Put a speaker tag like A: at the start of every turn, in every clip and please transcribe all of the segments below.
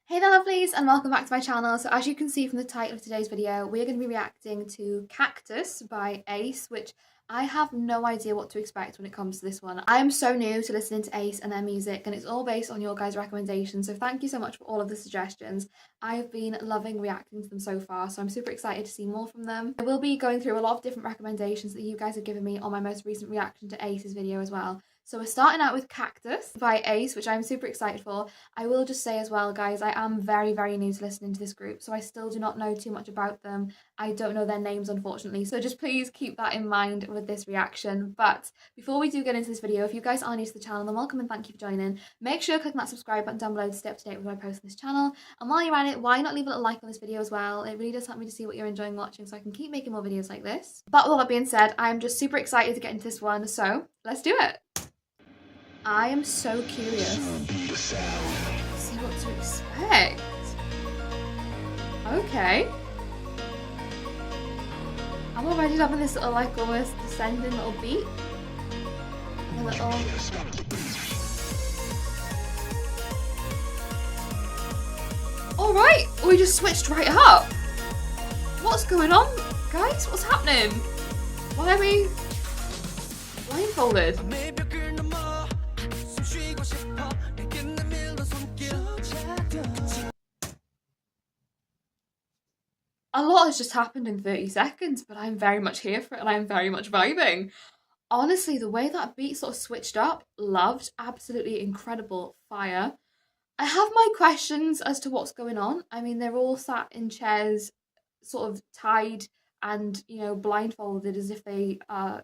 A: Hey there lovelies and welcome back to my channel. So as you can see from the title of today's video, we are going to be reacting to Cactus by A.C.E, which I have no idea what to expect when it comes to this one. I am so new to listening to A.C.E and their music and it's all based on your guys' recommendations, so thank you so much for all of the suggestions. I've been loving reacting to them so far, so I'm super excited to see more from them. I will be going through a lot of different recommendations that you guys have given me on my most recent reaction to A.C.E's video as well. So we're starting out with Cactus by A.C.E, which I'm super excited for. I will just say as well, guys, I am very new to listening to this group, so I still do not know too much about them. I don't know their names, unfortunately, so just please keep that in mind with this reaction. But before we do get into this video, if you guys are new to the channel, then welcome and thank you for joining. Make sure to click that subscribe button down below to stay up to date with my posts on this channel. And while you're at it, why not leave a little like on this video as well? It really does help me to see what you're enjoying watching so I can keep making more videos like this. But with all that being said, I'm just super excited to get into this one, so let's do it. I am so curious to see what to expect. Okay. I'm already loving this little, like, almost descending little beat. A little... Alright, we just switched right up. What's going on, guys? What's happening? Why are we blindfolded? A lot has just happened in 30 seconds, but I'm very much here for it and I'm very much vibing. Honestly, the way that beat sort of switched up, loved, absolutely incredible, fire. I have my questions as to what's going on. I mean, they're all sat in chairs, sort of tied and, blindfolded as if they are,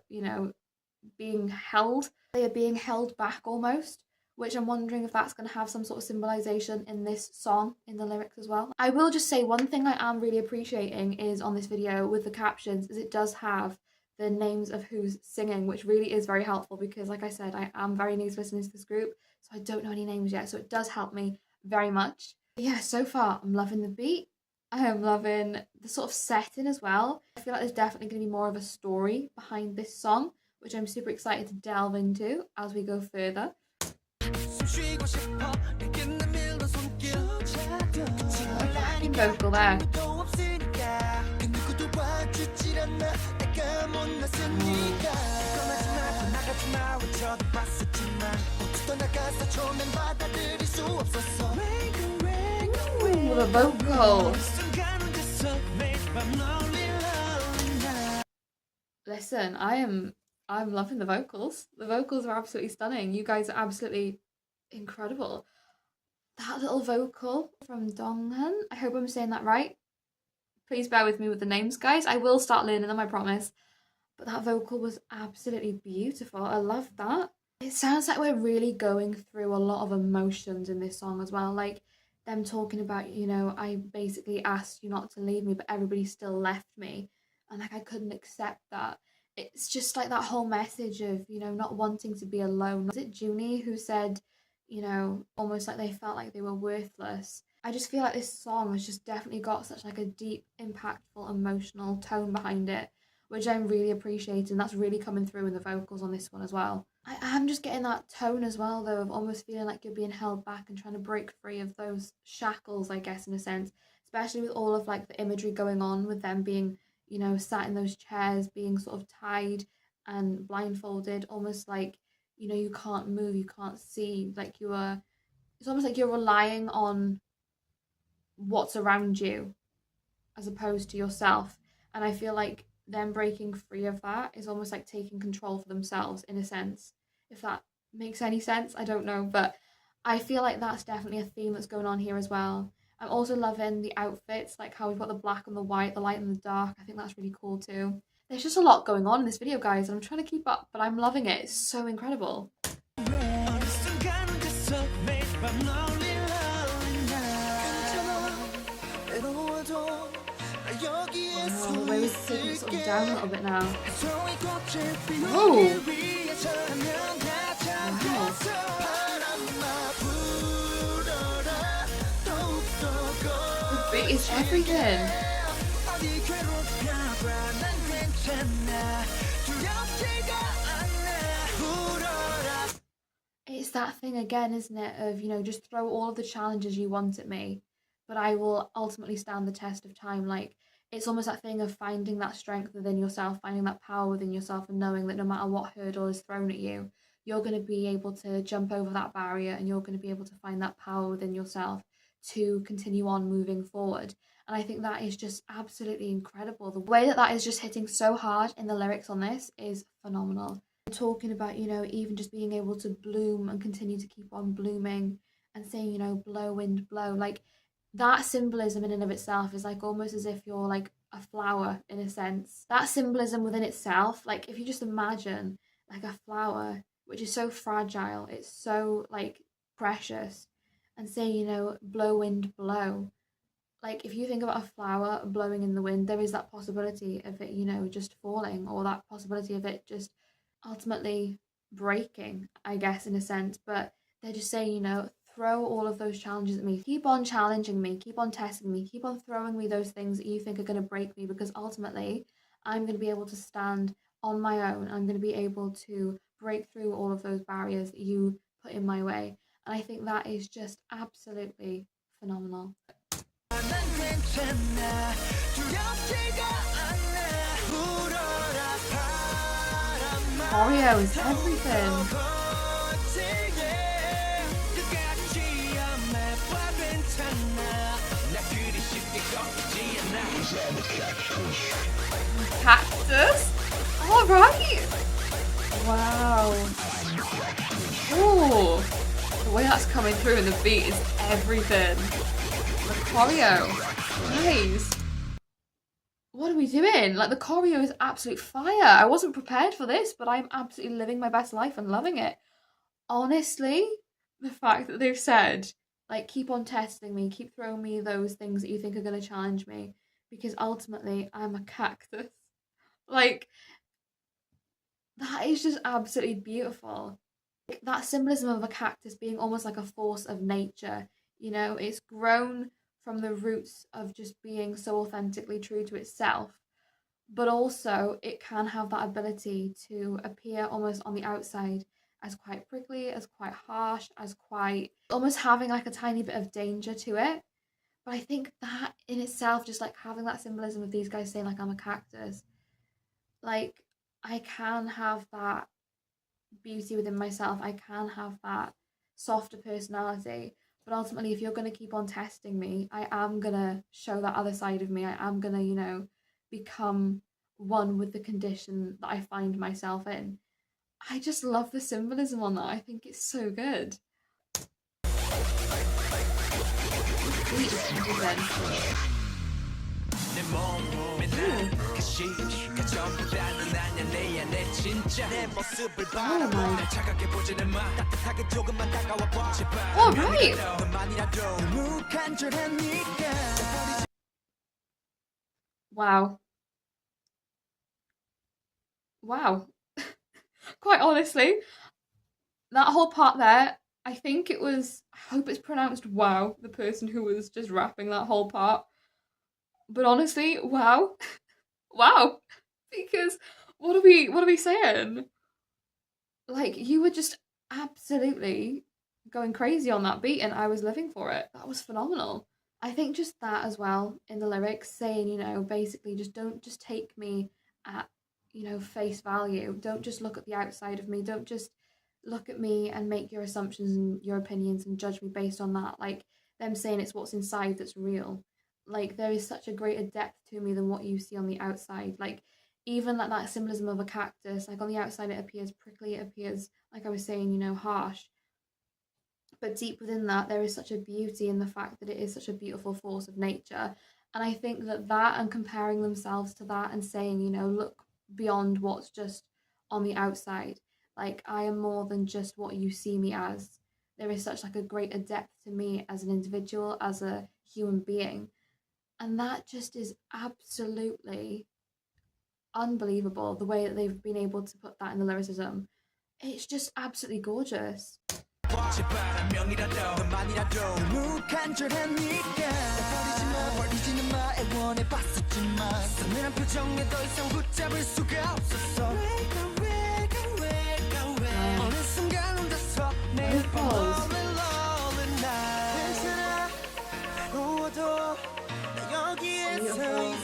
A: being held. They are being held back almost, which I'm wondering if that's going to have some sort of symbolization in this song, in the lyrics as well. I will just say one thing I am really appreciating is on this video with the captions is it does have the names of who's singing, which really is very helpful because, like I said, I am very new to listening to this group, so I don't know any names yet, so it does help me very much. But yeah, so far I'm loving the beat. I am loving the sort of setting as well. I feel like there's definitely going to be more of a story behind this song, which I'm super excited to delve into as we go further. Backing vocal there. Ooh, the vocals. Listen, I'm loving the vocals. The vocals are absolutely stunning. You guys are absolutely incredible. That little vocal from Donghan, I hope I'm saying that right. Please bear with me with the names, guys. I will start learning them, I promise. But that vocal was absolutely beautiful. I love that. It sounds like we're really going through a lot of emotions in this song as well. Like them talking about, I basically asked you not to leave me, but everybody still left me. And like I couldn't accept that. It's just like that whole message of, not wanting to be alone. Was it Junie who said, almost like they felt like they were worthless? I just feel like this song has just definitely got such like a deep, impactful, emotional tone behind it, which I'm really appreciating. That's really coming through in the vocals on this one as well. I am just getting that tone as well, though, of almost feeling like you're being held back and trying to break free of those shackles, I guess, in a sense, especially with all of like the imagery going on with them being, sat in those chairs, being sort of tied and blindfolded, almost like, you can't move, you can't see, like it's almost like you're relying on what's around you as opposed to yourself. And I feel like them breaking free of that is almost like taking control for themselves in a sense, if that makes any sense. I don't know, but I feel like that's definitely a theme that's going on here as well. I'm also loving the outfits, like how we've got the black and the white, the light and the dark. I think that's really cool too. There's just a lot going on in this video, guys, and I'm trying to keep up, but I'm loving it. It's so incredible. Oh, the way we're taking it sort of down a little bit now. Oh! Wow. The beat is everything. It's that thing again, isn't it, of, just throw all of the challenges you want at me. but I will ultimately stand the test of time. Like, it's almost that thing of finding that strength within yourself, finding that power within yourself, and knowing that no matter what hurdle is thrown at you, you're going to be able to jump over that barrier, and you're going to be able to find that power within yourself to continue on moving forward. And I think that is just absolutely incredible. The way that that is just hitting so hard in the lyrics on this is phenomenal. Talking about, you know, even just being able to bloom and continue to keep on blooming, and saying, you know, blow wind blow, like that symbolism in and of itself is like almost as if you're like a flower in a sense. That symbolism within itself, like if you just imagine like a flower which is so fragile, it's so like precious, and saying, you know, blow wind blow, like if you think about a flower blowing in the wind, there is that possibility of it, you know, just falling, or that possibility of it just ultimately breaking, I guess, in a sense. But they're just saying, you know, throw all of those challenges at me. Keep on challenging me, keep on testing me, keep on throwing me those things that you think are going to break me, because ultimately I'm going to be able to stand on my own. I'm going to be able to break through all of those barriers that you put in my way. And I think that is just absolutely phenomenal. Choreo is everything. Cactus? All right. Wow. Oh, the way that's coming through in the beat is everything. The choreo. Nice. What are we doing? Like, the choreo is absolute fire. I wasn't prepared for this, but I'm absolutely living my best life and loving it. Honestly, the fact that they've said, like, keep on testing me, keep throwing me those things that you think are going to challenge me, because ultimately I'm a cactus. Like, that is just absolutely beautiful. Like, that symbolism of a cactus being almost like a force of nature, you know, it's grown from the roots of just being so authentically true to itself, but also it can have that ability to appear almost on the outside as quite prickly, as quite harsh, as quite almost having like a tiny bit of danger to it. But I think that in itself, just like having that symbolism of these guys saying like I'm a cactus, like I can have that beauty within myself, I can have that softer personality, but ultimately if you're going to keep on testing me, I am going to show that other side of me. I am going to, you know, become one with the condition that I find myself in. I just love the symbolism on that. I think it's so good. All right. Wow. Wow. Quite honestly, that whole part there, I think it was, I hope it's pronounced wow, the person who was just rapping that whole part. But honestly, wow. Wow. Because what are we saying? Like, you were just absolutely going crazy on that beat, and I was living for it. That was phenomenal. I think just that as well in the lyrics, saying, you know, basically just don't just take me at, you know, face value. Don't just look at the outside of me. Don't just look at me and make your assumptions and your opinions and judge me based on that. Like, them saying it's what's inside that's real. Like, there is such a greater depth to me than what you see on the outside. Like, even like that symbolism of a cactus, like on the outside it appears prickly, it appears, like I was saying, you know, harsh, but deep within that there is such a beauty in the fact that it is such a beautiful force of nature. And I think that that, and comparing themselves to that and saying, you know, look beyond what's just on the outside, like I am more than just what you see me as. There is such like a greater depth to me as an individual, as a human being, and that just is absolutely unbelievable, the way that they've been able to put that in the lyricism. It's just absolutely gorgeous. beautiful.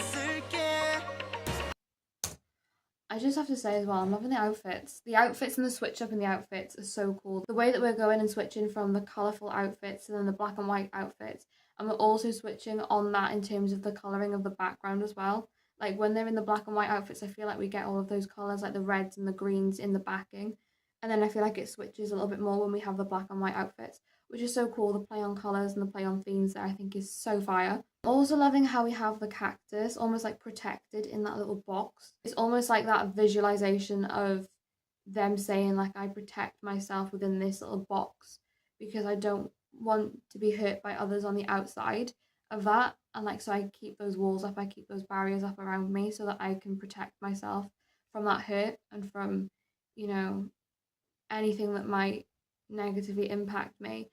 A: I just have to say as well, I'm loving the outfits. The outfits and the switch up in the outfits are so cool. The way that we're going and switching from the colourful outfits to then the black and white outfits. And we're also switching on that in terms of the colouring of the background as well. Like when they're in the black and white outfits, I feel like we get all of those colours, like the reds and the greens in the backing. And then I feel like it switches a little bit more when we have the black and white outfits, which is so cool. The play on colours and the play on themes there I think is so fire. Also loving how we have the cactus almost like protected in that little box. It's almost like that visualization of them saying like, I protect myself within this little box because I don't want to be hurt by others on the outside of that. And like, so I keep those walls up, I keep those barriers up around me so that I can protect myself from that hurt and from, you know, anything that might negatively impact me.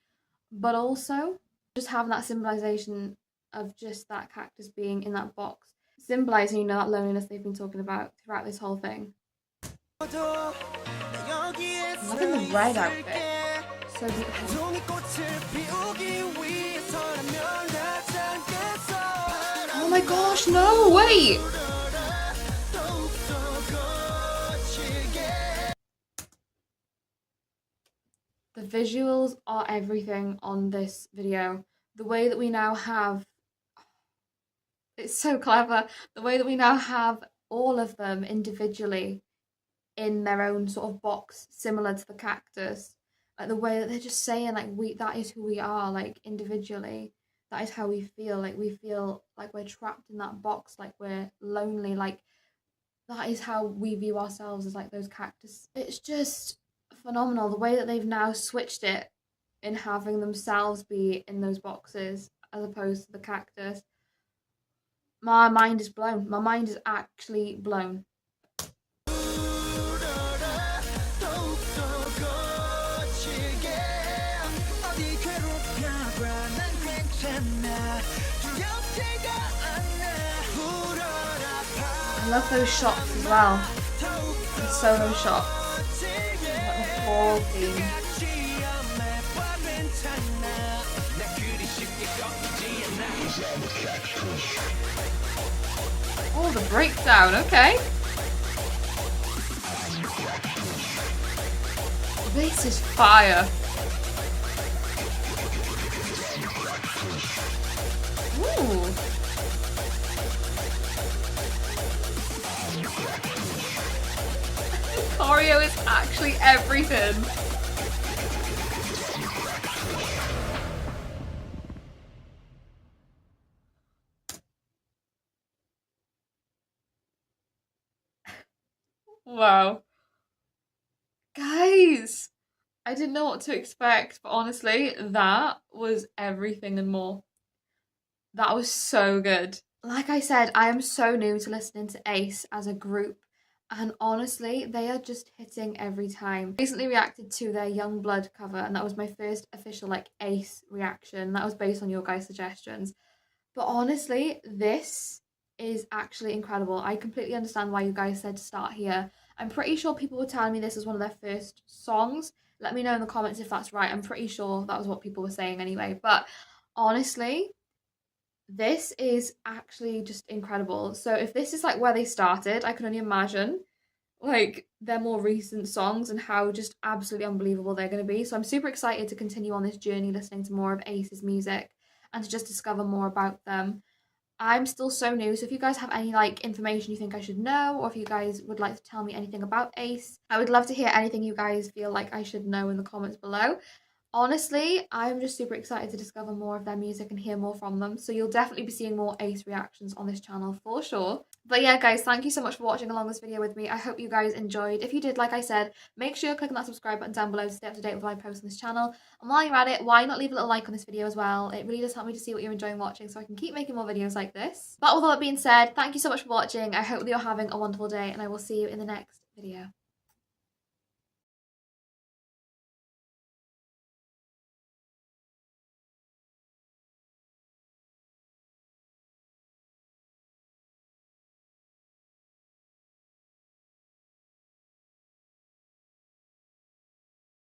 A: But also just having that symbolization of just that cactus being in that box, symbolizing, you know, that loneliness they've been talking about throughout this whole thing. I'm loving the red outfit. So beautiful. Oh my gosh, no, wait! The visuals are everything on this video. The way that we now have, it's so clever, the way that we now have all of them individually in their own sort of box, similar to the cactus. Like the way that they're just saying like, that is who we are, like individually. That is how we feel like we're trapped in that box, like we're lonely, like that is how we view ourselves, as like those cactus. It's just phenomenal the way that they've now switched it in having themselves be in those boxes as opposed to the cactus. My mind is blown. My mind is actually blown. I love those shots as well. The solo shots. Like the whole theme. Oh, the breakdown, okay. This is fire. Ooh. Choreo is actually everything. Wow. Guys, I didn't know what to expect, but honestly, that was everything and more. That was so good. Like I said, I am so new to listening to A.C.E as a group, and honestly, they are just hitting every time. I recently reacted to their Young Blood cover, and that was my first official like A.C.E reaction. That was based on your guys' suggestions. But honestly, this is actually incredible. I completely understand why you guys said to start here. I'm pretty sure people were telling me this was one of their first songs. Let me know in the comments if that's right. I'm pretty sure that was what people were saying anyway. But honestly, this is actually just incredible. So if this is like where they started, I can only imagine like their more recent songs and how just absolutely unbelievable they're going to be. So I'm super excited to continue on this journey listening to more of A.C.E.'s music and to just discover more about them. I'm still so new, so if you guys have any like information you think I should know, or if you guys would like to tell me anything about A.C.E, I would love to hear anything you guys feel like I should know in the comments below. Honestly, I'm just super excited to discover more of their music and hear more from them. So you'll definitely be seeing more A.C.E reactions on this channel for sure. But yeah, guys, thank you so much for watching along this video with me. I hope you guys enjoyed. If you did, like I said, make sure you click on that subscribe button down below to stay up to date with what I post on this channel. And while you're at it, why not leave a little like on this video as well? It really does help me to see what you're enjoying watching so I can keep making more videos like this. But with all that being said, thank you so much for watching. I hope that you're having a wonderful day and I will see you in the next video.